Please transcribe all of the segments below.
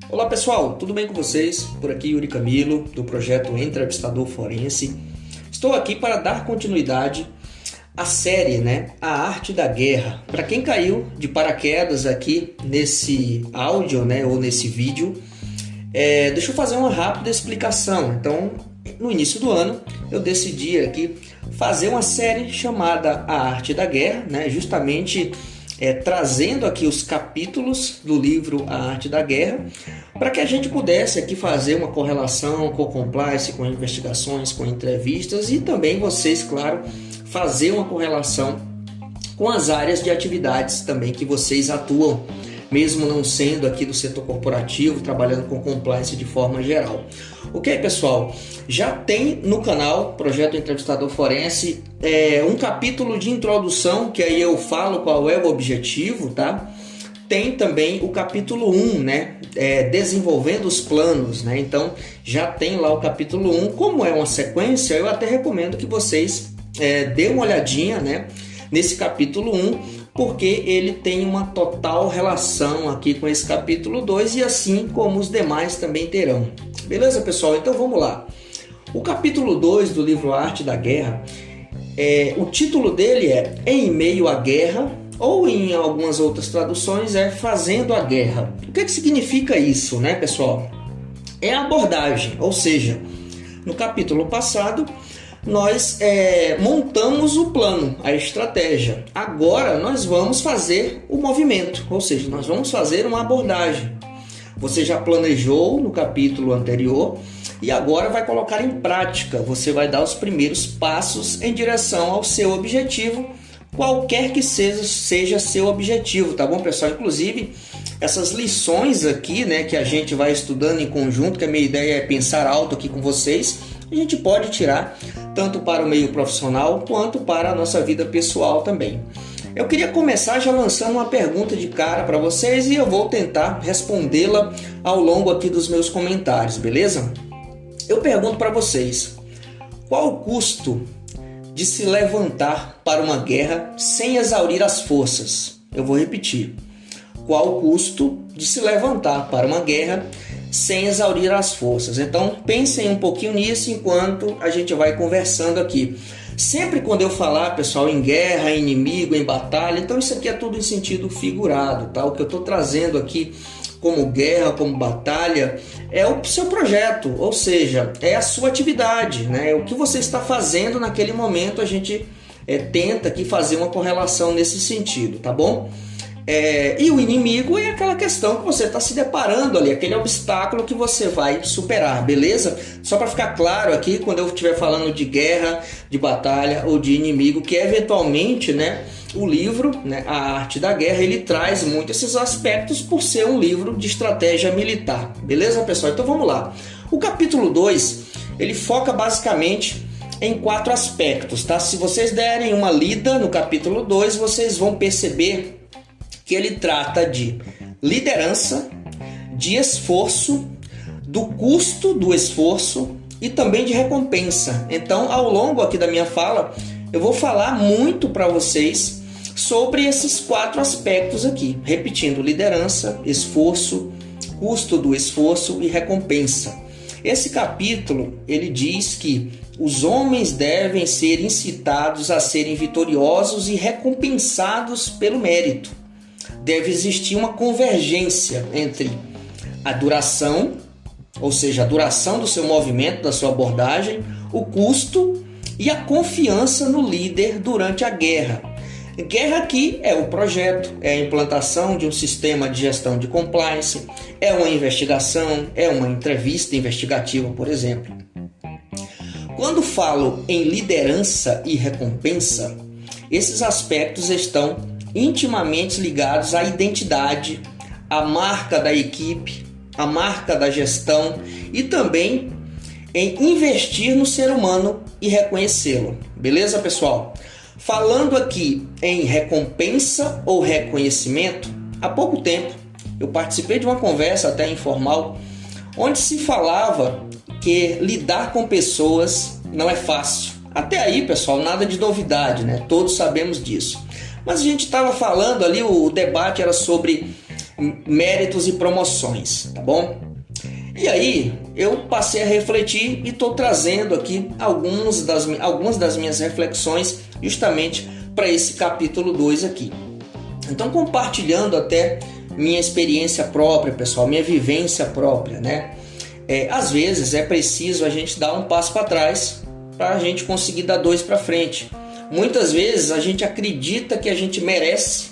Olá pessoal, tudo bem com vocês? Por aqui Yuri Camilo, do projeto Entrevistador Forense. Estou aqui para dar continuidade à série, A Arte da Guerra. Para quem caiu de paraquedas aqui nesse áudio, ou nesse vídeo, deixa eu fazer uma rápida explicação. Então, no início do ano, eu decidi aqui fazer uma série chamada A Arte da Guerra, justamente trazendo aqui os capítulos do livro A Arte da Guerra, para que a gente pudesse aqui fazer uma correlação com compliance, com investigações, com entrevistas e também vocês, claro, fazer uma correlação com as áreas de atividades também que vocês atuam, mesmo não sendo aqui do setor corporativo, trabalhando com compliance de forma geral. Ok, pessoal? Já tem no canal Projeto Entrevistador Forense um capítulo de introdução, que aí eu falo qual é o objetivo, tá? Tem também o capítulo 1, desenvolvendo os planos, Então, já tem lá o capítulo 1. Como é uma sequência, eu até recomendo que vocês dêem uma olhadinha, nesse capítulo 1, porque ele tem uma total relação aqui com esse capítulo 2 e assim como os demais também terão. Beleza, pessoal? Então vamos lá. O capítulo 2 do livro Arte da Guerra, o título dele é Em Meio à Guerra, ou em algumas outras traduções é Fazendo a Guerra. O que significa isso, pessoal? É a abordagem, ou seja, no capítulo passado nós montamos o plano, a estratégia. Agora nós vamos fazer o movimento, ou seja, nós vamos fazer uma abordagem. Você já planejou no capítulo anterior e agora vai colocar em prática. Você vai dar os primeiros passos em direção ao seu objetivo, qualquer que seja seu objetivo, tá bom, pessoal? Inclusive, essas lições aqui, que a gente vai estudando em conjunto, que a minha ideia é pensar alto aqui com vocês, a gente pode tirar tanto para o meio profissional quanto para a nossa vida pessoal também. Eu queria começar já lançando uma pergunta de cara para vocês e eu vou tentar respondê-la ao longo aqui dos meus comentários, beleza? Eu pergunto para vocês, qual o custo de se levantar para uma guerra sem exaurir as forças? Eu vou repetir. Qual o custo de se levantar para uma guerra sem exaurir as forças? Então, pensem um pouquinho nisso enquanto a gente vai conversando aqui. Sempre quando eu falar, pessoal, em guerra, em inimigo, em batalha, então isso aqui é tudo em sentido figurado, tá? O que eu estou trazendo aqui como guerra, como batalha, é o seu projeto, ou seja, é a sua atividade, É o que você está fazendo naquele momento, a gente tenta aqui fazer uma correlação nesse sentido, tá bom? E o inimigo é aquela questão que você está se deparando ali, aquele obstáculo que você vai superar, beleza? Só para ficar claro aqui, quando eu estiver falando de guerra, de batalha ou de inimigo, que eventualmente, o livro, A Arte da Guerra, ele traz muito esses aspectos por ser um livro de estratégia militar, beleza, pessoal? Então vamos lá. O capítulo 2, ele foca basicamente em 4 aspectos, tá? Se vocês derem uma lida no capítulo 2, vocês vão perceber que ele trata de liderança, de esforço, do custo do esforço e também de recompensa. Então, ao longo aqui da minha fala, eu vou falar muito para vocês sobre esses 4 aspectos aqui. Repetindo, liderança, esforço, custo do esforço e recompensa. Esse capítulo, ele diz que os homens devem ser incitados a serem vitoriosos e recompensados pelo mérito. Deve existir uma convergência entre a duração, ou seja, a duração do seu movimento, da sua abordagem, o custo e a confiança no líder durante a guerra. Guerra aqui é o projeto, é a implantação de um sistema de gestão de compliance, é uma investigação, é uma entrevista investigativa, por exemplo. Quando falo em liderança e recompensa, esses aspectos estão intimamente ligados à identidade, à marca da equipe, à marca da gestão e também em investir no ser humano e reconhecê-lo. Beleza, pessoal? Falando aqui em recompensa ou reconhecimento, há pouco tempo eu participei de uma conversa até informal, onde se falava que lidar com pessoas não é fácil. Até aí, pessoal, nada de novidade, Todos sabemos disso. Mas a gente estava falando ali, o debate era sobre méritos e promoções, tá bom? E aí eu passei a refletir e estou trazendo aqui algumas das minhas reflexões justamente para esse capítulo 2 aqui. Então, compartilhando até minha experiência própria, pessoal, minha vivência própria, né? Às vezes é preciso a gente dar um passo para trás para a gente conseguir dar 2 para frente. Muitas vezes a gente acredita que a gente merece,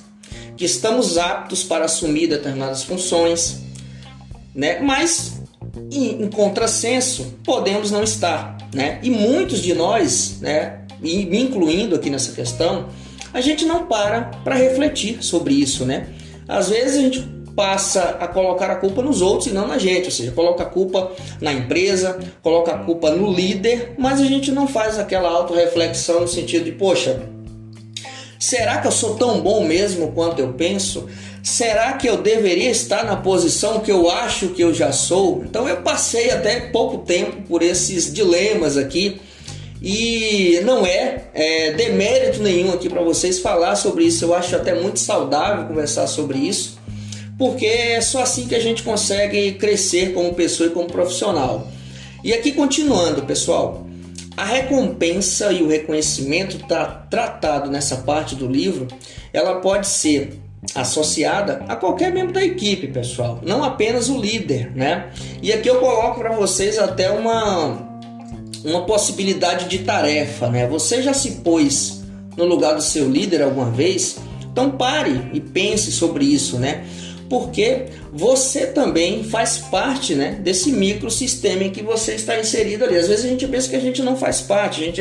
que estamos aptos para assumir determinadas funções, né? Mas em contrassenso podemos não estar, né? E muitos de nós, né, e me incluindo aqui nessa questão, a gente não para refletir sobre isso, né? Às vezes a gente passa a colocar a culpa nos outros e não na gente, ou seja, coloca a culpa na empresa, coloca a culpa no líder, mas a gente não faz aquela autorreflexão no sentido de, poxa, será que eu sou tão bom mesmo quanto eu penso? Será que eu deveria estar na posição que eu acho que eu já sou? Então eu passei até pouco tempo por esses dilemas aqui e não é demérito nenhum aqui para vocês falar sobre isso. Eu acho até muito saudável conversar sobre isso, porque é só assim que a gente consegue crescer como pessoa e como profissional. E aqui continuando, pessoal, a recompensa e o reconhecimento está tratado nessa parte do livro, ela pode ser associada a qualquer membro da equipe, pessoal, não apenas o líder, né? E aqui eu coloco para vocês até uma possibilidade de tarefa, né? Você já se pôs no lugar do seu líder alguma vez? Então pare e pense sobre isso, né? Porque você também faz parte, né, desse microsistema em que você está inserido ali. Às vezes a gente pensa que a gente não faz parte,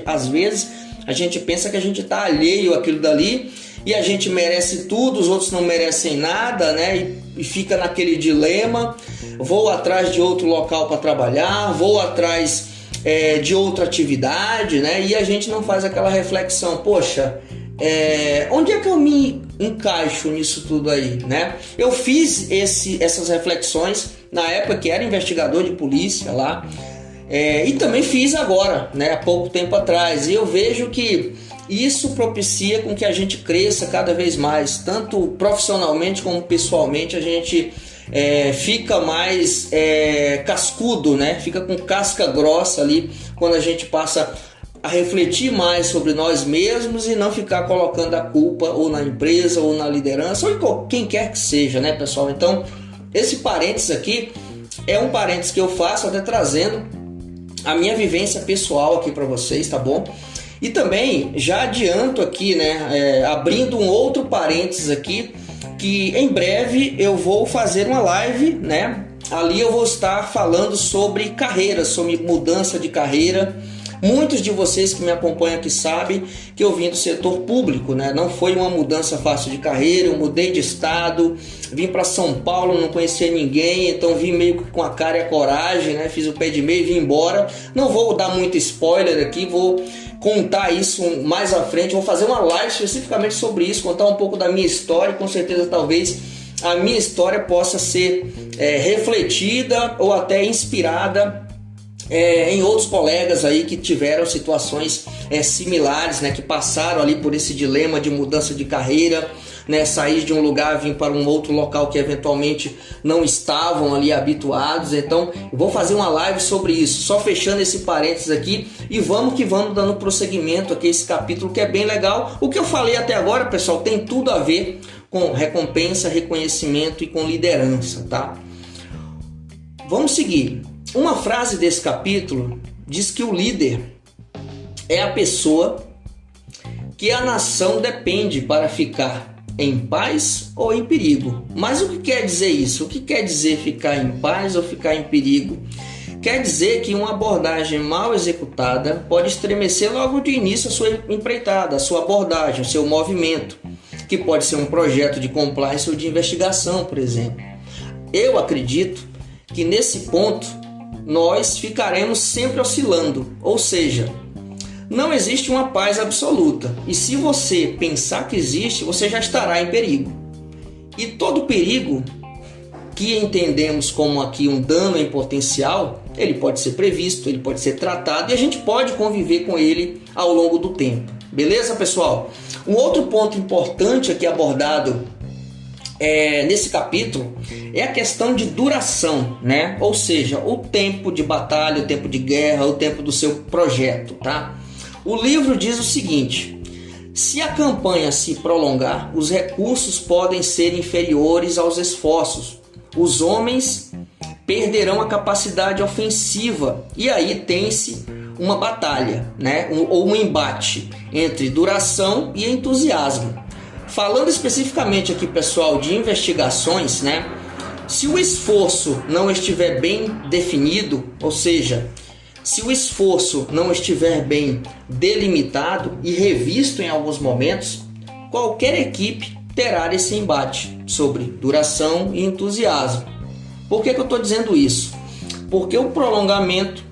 às vezes a gente pensa que a gente está alheio àquilo dali e a gente merece tudo, os outros não merecem nada, né? E fica naquele dilema, vou atrás de outro local para trabalhar, vou atrás de outra atividade, né? E a gente não faz aquela reflexão, poxa, onde é que eu me encaixo nisso tudo aí, né? Eu fiz essas reflexões na época que era investigador de polícia lá, e também fiz agora, né, há pouco tempo atrás, e eu vejo que isso propicia com que a gente cresça cada vez mais, tanto profissionalmente como pessoalmente. A gente fica mais cascudo, né? Fica com casca grossa ali quando a gente passa a refletir mais sobre nós mesmos e não ficar colocando a culpa ou na empresa ou na liderança ou em quem quer que seja, né, pessoal? Então, esse parênteses aqui é um parênteses que eu faço até trazendo a minha vivência pessoal aqui para vocês, tá bom? E também já adianto aqui, né, abrindo um outro parênteses aqui, que em breve eu vou fazer uma live, né? Ali eu vou estar falando sobre carreira, sobre mudança de carreira. Muitos de vocês que me acompanham aqui sabem que eu vim do setor público, né? Não foi uma mudança fácil de carreira, eu mudei de estado, vim para São Paulo, não conhecia ninguém, então vim meio que com a cara e a coragem, né? Fiz o pé de meia e vim embora. Não vou dar muito spoiler aqui, vou contar isso mais à frente, vou fazer uma live especificamente sobre isso, contar um pouco da minha história, com certeza talvez a minha história possa ser refletida ou até inspirada em outros colegas aí que tiveram situações similares, né, que passaram ali por esse dilema de mudança de carreira, né, sair de um lugar, vir para um outro local que eventualmente não estavam ali habituados. Então eu vou fazer uma live sobre isso, só fechando esse parênteses aqui, e vamos que vamos dando prosseguimento aqui a esse capítulo que é bem legal. O que eu falei até agora, pessoal, tem tudo a ver com recompensa, reconhecimento e com liderança, tá? Vamos seguir. Uma frase desse capítulo diz que o líder é a pessoa que a nação depende para ficar em paz ou em perigo. Mas o que quer dizer isso? O que quer dizer ficar em paz ou ficar em perigo? Quer dizer que uma abordagem mal executada pode estremecer logo de início a sua empreitada, a sua abordagem, o seu movimento, que pode ser um projeto de compliance ou de investigação, por exemplo. Eu acredito que nesse ponto nós ficaremos sempre oscilando, ou seja, não existe uma paz absoluta, e se você pensar que existe, você já estará em perigo. E todo perigo que entendemos como aqui um dano em potencial, ele pode ser previsto, ele pode ser tratado e a gente pode conviver com ele ao longo do tempo, Beleza, pessoal? Um outro ponto importante aqui abordado nesse capítulo é a questão de duração, né? Ou seja, o tempo de batalha, o tempo de guerra, o tempo do seu projeto, tá? O livro diz o seguinte: se a campanha se prolongar, os recursos podem ser inferiores aos esforços. Os homens perderão a capacidade ofensiva e aí tem-se uma batalha, né? Ou um embate entre duração e entusiasmo. Falando especificamente aqui, pessoal, de investigações, né? Se o esforço não estiver bem definido, ou seja, se o esforço não estiver bem delimitado e revisto em alguns momentos, qualquer equipe terá esse embate sobre duração e entusiasmo. Por que eu estou dizendo isso? Porque o prolongamento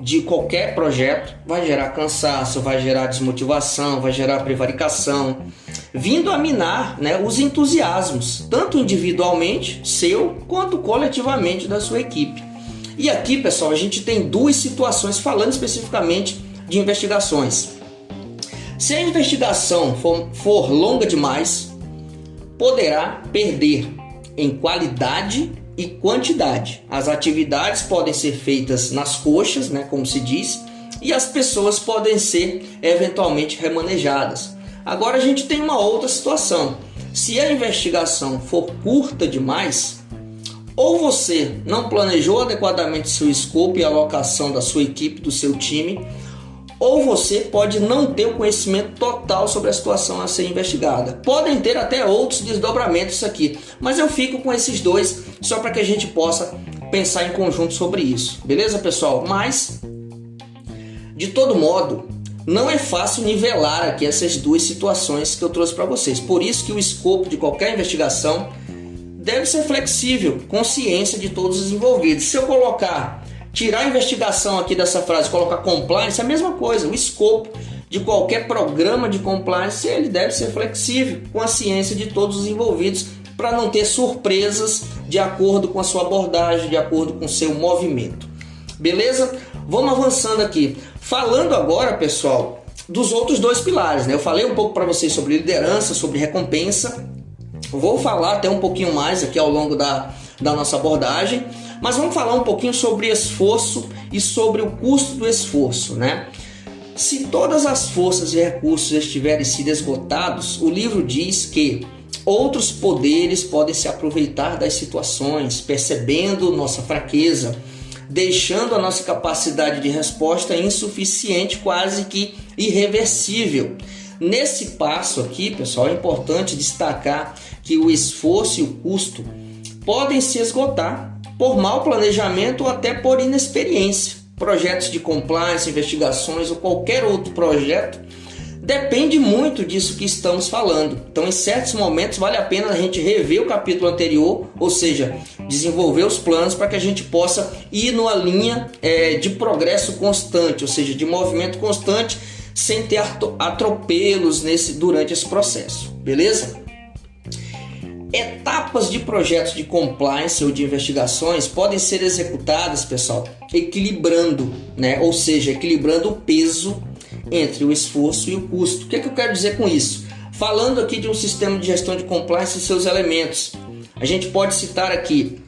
de qualquer projeto vai gerar cansaço, vai gerar desmotivação, vai gerar prevaricação, vindo a minar, né, os entusiasmos, tanto individualmente, seu, quanto coletivamente da sua equipe. E aqui, pessoal, a gente tem duas situações falando especificamente de investigações. Se a investigação for longa demais, poderá perder em qualidade e quantidade. As atividades podem ser feitas nas coxas, né, como se diz, e as pessoas podem ser eventualmente remanejadas. Agora a gente tem uma outra situação. Se a investigação for curta demais, ou você não planejou adequadamente seu escopo e alocação da sua equipe, do seu time, ou você pode não ter o conhecimento total sobre a situação a ser investigada. Podem ter até outros desdobramentos aqui, mas eu fico com esses dois só para que a gente possa pensar em conjunto sobre isso. Beleza, pessoal? Mas, de todo modo, não é fácil nivelar aqui essas duas situações que eu trouxe para vocês. Por isso que o escopo de qualquer investigação deve ser flexível, com ciência de todos os envolvidos. Se eu tirar a investigação aqui dessa frase, colocar compliance, é a mesma coisa. O escopo de qualquer programa de compliance, ele deve ser flexível, com a ciência de todos os envolvidos, para não ter surpresas de acordo com a sua abordagem, de acordo com o seu movimento. Beleza? Vamos avançando aqui. Falando agora, pessoal, dos outros dois pilares, né? Eu falei um pouco para vocês sobre liderança, sobre recompensa. Vou falar até um pouquinho mais aqui ao longo da nossa abordagem, mas vamos falar um pouquinho sobre esforço e sobre o custo do esforço, né? Se todas as forças e recursos estiverem sido esgotados, o livro diz que outros poderes podem se aproveitar das situações, percebendo nossa fraqueza, deixando a nossa capacidade de resposta insuficiente, quase que irreversível. Nesse passo aqui, pessoal, é importante destacar que o esforço e o custo podem se esgotar por mau planejamento ou até por inexperiência. Projetos de compliance, investigações ou qualquer outro projeto depende muito disso que estamos falando. Então, em certos momentos, vale a pena a gente rever o capítulo anterior, ou seja, desenvolver os planos para que a gente possa ir numa linha de progresso constante, ou seja, de movimento constante, sem ter atropelos durante esse processo, beleza? Etapas de projetos de compliance ou de investigações podem ser executadas, pessoal, equilibrando, né? Ou seja, equilibrando o peso entre o esforço e o custo. O que eu quero dizer com isso? Falando aqui de um sistema de gestão de compliance e seus elementos, a gente pode citar aqui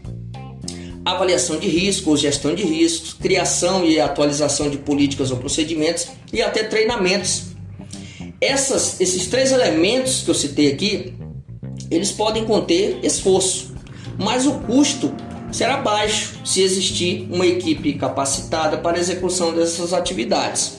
avaliação de risco ou gestão de riscos, criação e atualização de políticas ou procedimentos e até treinamentos. Esses três elementos que eu citei aqui, eles podem conter esforço, mas o custo será baixo se existir uma equipe capacitada para a execução dessas atividades.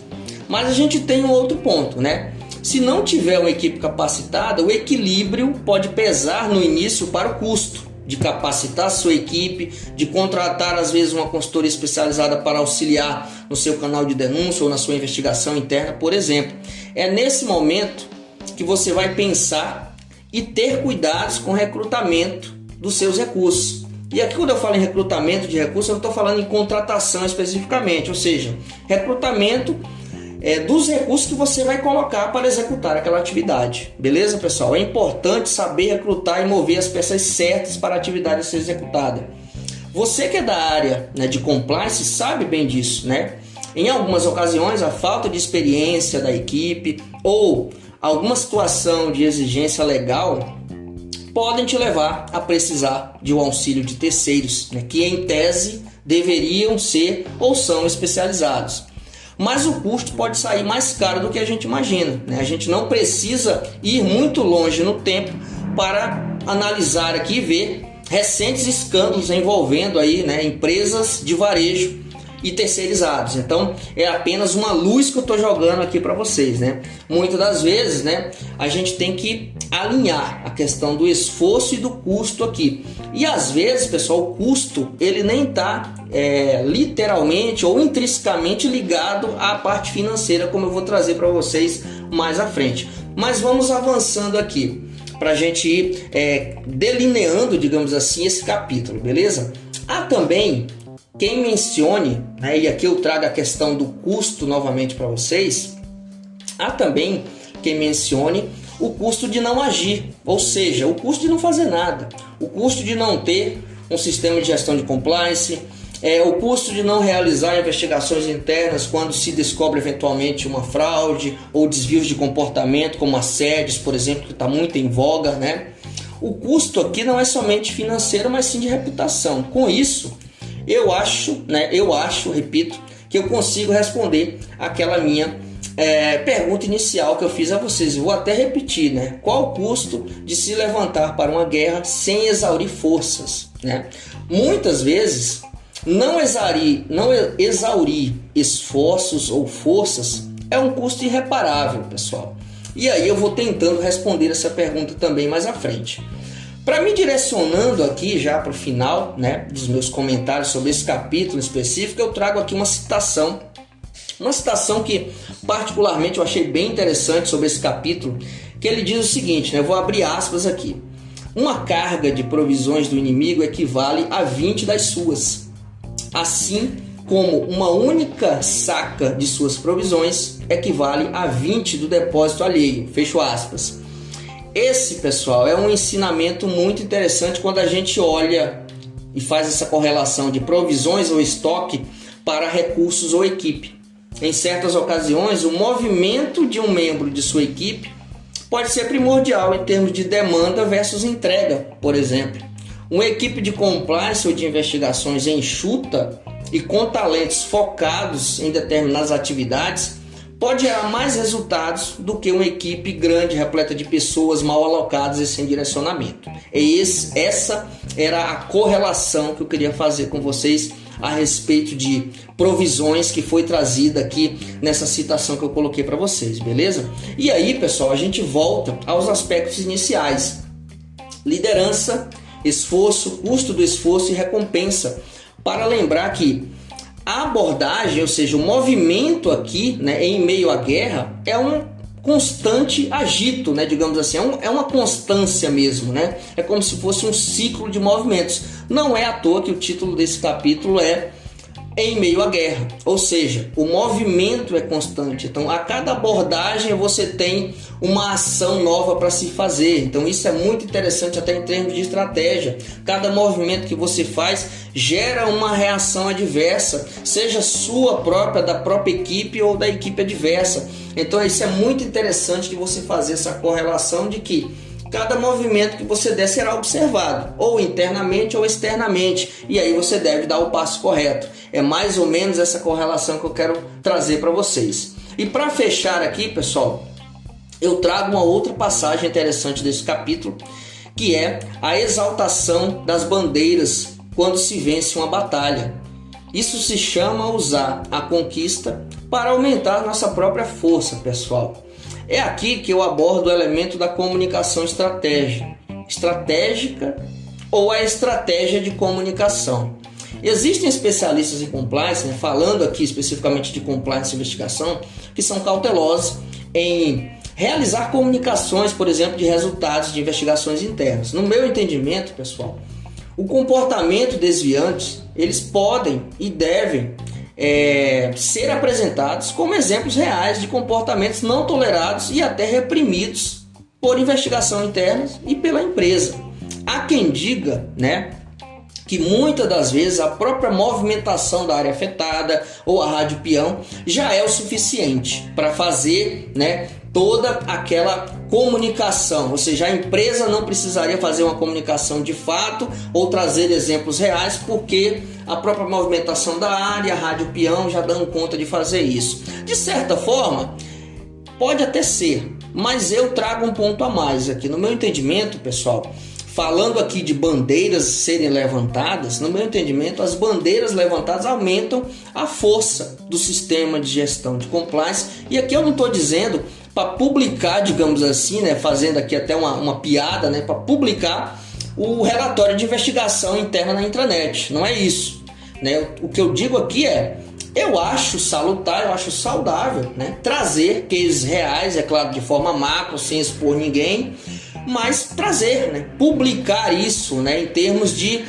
Mas a gente tem um outro ponto, né? Se não tiver uma equipe capacitada, o equilíbrio pode pesar no início para o custo de capacitar a sua equipe, de contratar às vezes uma consultoria especializada para auxiliar no seu canal de denúncia ou na sua investigação interna, por exemplo. É nesse momento que você vai pensar e ter cuidados com o recrutamento dos seus recursos. E aqui, quando eu falo em recrutamento de recursos, eu não estou falando em contratação especificamente, ou seja, recrutamento dos recursos que você vai colocar para executar aquela atividade. Beleza, pessoal? É importante saber recrutar e mover as peças certas para a atividade ser executada. Você que é da área, né, de compliance sabe bem disso, né? Em algumas ocasiões, a falta de experiência da equipe ou alguma situação de exigência legal podem te levar a precisar de um auxílio de terceiros, né, que em tese deveriam ser ou são especializados. Mas o custo pode sair mais caro do que a gente imagina, né? A gente não precisa ir muito longe no tempo para analisar aqui e ver recentes escândalos envolvendo aí, né, empresas de varejo e terceirizados. Então é apenas uma luz que eu estou jogando aqui para vocês, né? Muitas das vezes, né, a gente tem que alinhar a questão do esforço e do custo aqui. E às vezes, pessoal, o custo ele nem está literalmente ou intrinsecamente ligado à parte financeira, como eu vou trazer para vocês mais à frente. Mas vamos avançando aqui para a gente ir delineando, digamos assim, esse capítulo, beleza? Há também quem mencione, né, e aqui eu trago a questão do custo novamente para vocês, há também quem mencione o custo de não agir, ou seja, o custo de não fazer nada, o custo de não ter um sistema de gestão de compliance, o custo de não realizar investigações internas quando se descobre eventualmente uma fraude ou desvios de comportamento, como assédios, por exemplo, que está muito em voga, né? O custo aqui não é somente financeiro, mas sim de reputação. Com isso, eu acho, repito, que eu consigo responder aquela minha pergunta inicial que eu fiz a vocês. Eu vou até repetir, né? Qual o custo de se levantar para uma guerra sem exaurir forças, né? Muitas vezes, não exaurir esforços ou forças é um custo irreparável, pessoal. E aí eu vou tentando responder essa pergunta também mais à frente. Para me direcionando aqui já para o final, né, dos meus comentários sobre esse capítulo específico, eu trago aqui uma citação que particularmente eu achei bem interessante sobre esse capítulo, que ele diz o seguinte, né, eu vou abrir aspas aqui: uma carga de provisões do inimigo equivale a 20 das suas, assim como uma única saca de suas provisões equivale a 20 do depósito alheio, fecho aspas. Esse, pessoal, é um ensinamento muito interessante quando a gente olha e faz essa correlação de provisões ou estoque para recursos ou equipe. Em certas ocasiões, o movimento de um membro de sua equipe pode ser primordial em termos de demanda versus entrega, por exemplo. Uma equipe de compliance ou de investigações enxuta e com talentos focados em determinadas atividades pode gerar mais resultados do que uma equipe grande, repleta de pessoas mal alocadas e sem direcionamento. Essa era a correlação que eu queria fazer com vocês a respeito de provisões que foi trazida aqui nessa citação que eu coloquei para vocês, beleza? E aí, pessoal, a gente volta aos aspectos iniciais: liderança, esforço, custo do esforço e recompensa, para lembrar que a abordagem, ou seja, o movimento aqui, né, em meio à guerra, é um constante agito, né, digamos assim, é uma constância mesmo, né? É como se fosse um ciclo de movimentos. Não é à toa que o título desse capítulo é Em Meio à Guerra, ou seja, o movimento é constante. Então, a cada abordagem você tem uma ação nova para se fazer. Então, isso é muito interessante até em termos de estratégia. Cada movimento que você faz gera uma reação adversa, seja sua própria, da própria equipe ou da equipe adversa. Então, isso é muito interessante de você fazer essa correlação de que cada movimento que você der será observado, ou internamente ou externamente, e aí você deve dar o passo correto. É mais ou menos essa correlação que eu quero trazer para vocês. E para fechar aqui, pessoal, eu trago uma outra passagem interessante desse capítulo, que é a exaltação das bandeiras quando se vence uma batalha. Isso se chama usar a conquista para aumentar nossa própria força, pessoal. É aqui que eu abordo o elemento da comunicação estratégica ou a estratégia de comunicação. Existem especialistas em compliance, né, falando aqui especificamente de compliance e investigação, que são cautelosos em realizar comunicações, por exemplo, de resultados de investigações internas. No meu entendimento, pessoal, o comportamento desviante, eles podem e devem ser apresentados como exemplos reais de comportamentos não tolerados e até reprimidos por investigação interna e pela empresa. Há quem diga, né, que muitas das vezes a própria movimentação da área afetada ou a rádio peão já é o suficiente para fazer, né, toda aquela comunicação, ou seja, a empresa não precisaria fazer uma comunicação de fato ou trazer exemplos reais, porque a própria movimentação da área, a rádio peão já dão conta de fazer isso. De certa forma, pode até ser, mas eu trago um ponto a mais aqui. No meu entendimento, pessoal, falando aqui de bandeiras serem levantadas, no meu entendimento, as bandeiras levantadas aumentam a força do sistema de gestão de compliance. E aqui eu não estou dizendo para publicar, digamos assim, né, fazendo aqui até uma piada, né, para publicar o relatório de investigação interna na intranet. Não é isso, né? O que eu digo aqui é, eu acho salutar, eu acho saudável, né, trazer cases reais, é claro, de forma macro, sem expor ninguém, mas trazer, né, publicar isso, né, em termos de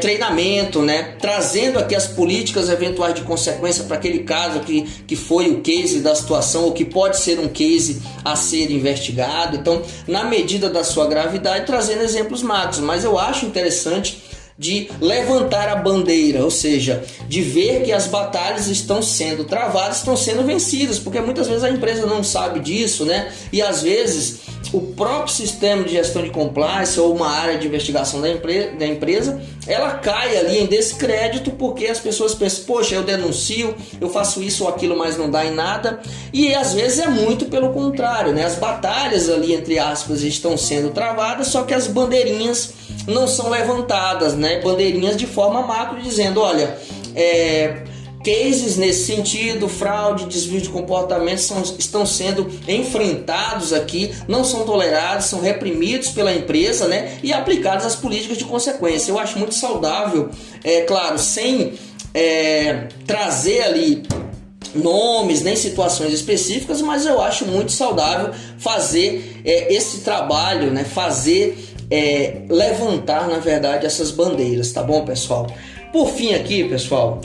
treinamento, né, trazendo aqui as políticas eventuais de consequência para aquele caso que foi o case da situação ou que pode ser um case a ser investigado. Então, na medida da sua gravidade, trazendo exemplos macros, mas eu acho interessante de levantar a bandeira, ou seja, de ver que as batalhas estão sendo travadas, estão sendo vencidas, porque muitas vezes a empresa não sabe disso, né? E às vezes o próprio sistema de gestão de compliance ou uma área de investigação da empresa, ela cai ali em descrédito porque as pessoas pensam, poxa, eu denuncio, eu faço isso ou aquilo, mas não dá em nada. E às vezes é muito pelo contrário, né? As batalhas ali, entre aspas, estão sendo travadas, só que as bandeirinhas não são levantadas, né? Bandeirinhas de forma macro dizendo, olha, cases nesse sentido, fraude, desvio de comportamento estão sendo enfrentados aqui, não são tolerados, são reprimidos pela empresa, né? E aplicadas as políticas de consequência. Eu acho muito saudável, claro, sem trazer ali nomes nem situações específicas, mas eu acho muito saudável fazer esse trabalho, né? Levantar, na verdade, essas bandeiras, tá bom, pessoal? Por fim aqui, pessoal,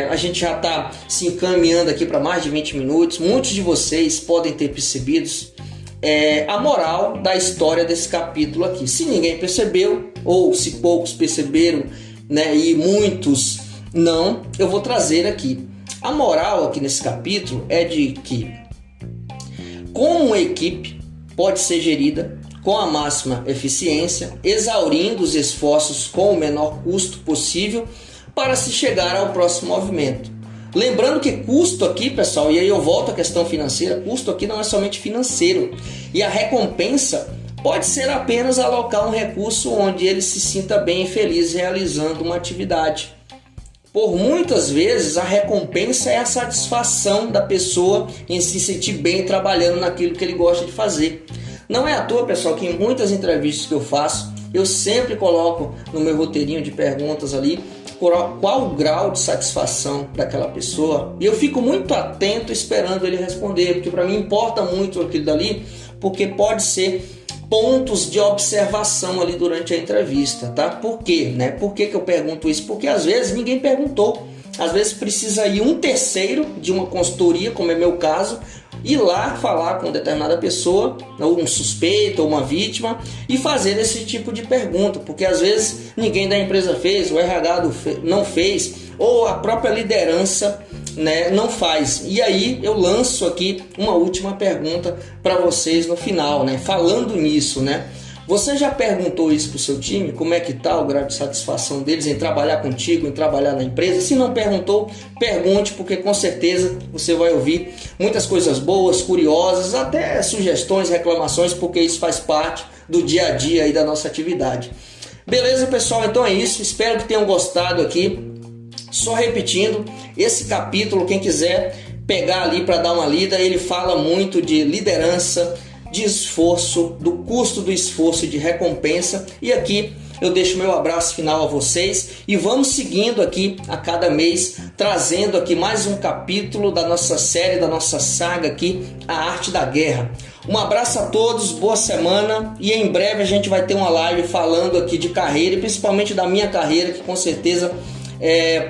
a gente já está se encaminhando aqui para mais de 20 minutos. Muitos de vocês podem ter percebido a moral da história desse capítulo aqui. Se ninguém percebeu, ou se poucos perceberam, né, e muitos não, eu vou trazer aqui. A moral aqui nesse capítulo é de que como uma equipe pode ser gerida com a máxima eficiência, exaurindo os esforços com o menor custo possível para se chegar ao próximo movimento. Lembrando que custo aqui, pessoal, e aí eu volto à questão financeira, custo aqui não é somente financeiro. E a recompensa pode ser apenas alocar um recurso onde ele se sinta bem e feliz realizando uma atividade. Por muitas vezes a recompensa é a satisfação da pessoa em se sentir bem trabalhando naquilo que ele gosta de fazer. Não é à toa, pessoal, que em muitas entrevistas que eu faço, eu sempre coloco no meu roteirinho de perguntas ali qual o grau de satisfação daquela pessoa. E eu fico muito atento esperando ele responder, porque para mim importa muito aquilo dali, porque pode ser pontos de observação ali durante a entrevista, tá? Por quê, né? Por que eu pergunto isso? Porque às vezes ninguém perguntou. Às vezes precisa ir um terceiro de uma consultoria, como é meu caso, ir lá falar com determinada pessoa, ou um suspeito, ou uma vítima, e fazer esse tipo de pergunta, porque às vezes ninguém da empresa fez, o RH não fez, ou a própria liderança, né, não faz. E aí eu lanço aqui uma última pergunta para vocês no final, né, falando nisso, né? Você já perguntou isso para o seu time? Como é que está o grau de satisfação deles em trabalhar contigo, em trabalhar na empresa? Se não perguntou, pergunte, porque com certeza você vai ouvir muitas coisas boas, curiosas, até sugestões, reclamações, porque isso faz parte do dia a dia aí da nossa atividade. Beleza, pessoal? Então é isso. Espero que tenham gostado aqui. Só repetindo, esse capítulo, quem quiser pegar ali para dar uma lida, ele fala muito de liderança, de esforço, do custo do esforço e de recompensa. E aqui eu deixo meu abraço final a vocês e vamos seguindo aqui a cada mês, trazendo aqui mais um capítulo da nossa série, da nossa saga aqui, A Arte da Guerra. Um abraço a todos, boa semana, e em breve a gente vai ter uma live falando aqui de carreira e principalmente da minha carreira, que com certeza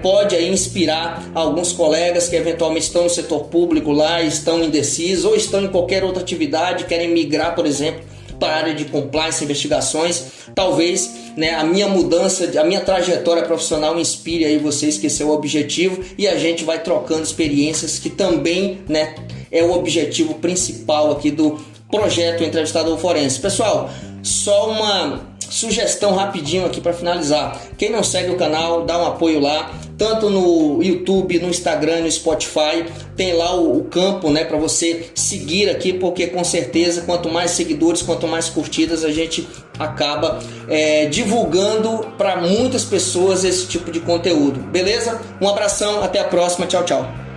pode aí inspirar alguns colegas que eventualmente estão no setor público lá, estão indecisos ou estão em qualquer outra atividade, querem migrar, por exemplo, para a área de compliance e investigações. Talvez, né, a minha mudança, a minha trajetória profissional inspire aí vocês, que esse é o objetivo, e a gente vai trocando experiências, que também, né, é o objetivo principal aqui do projeto Entrevistador Forense. Pessoal, só uma sugestão rapidinho aqui para finalizar. Quem não segue o canal, dá um apoio lá, tanto no YouTube, no Instagram, no Spotify. Tem lá o campo, né, para você seguir aqui, porque com certeza quanto mais seguidores, quanto mais curtidas, a gente acaba divulgando para muitas pessoas esse tipo de conteúdo. Beleza? Um abração, até a próxima, tchau, tchau.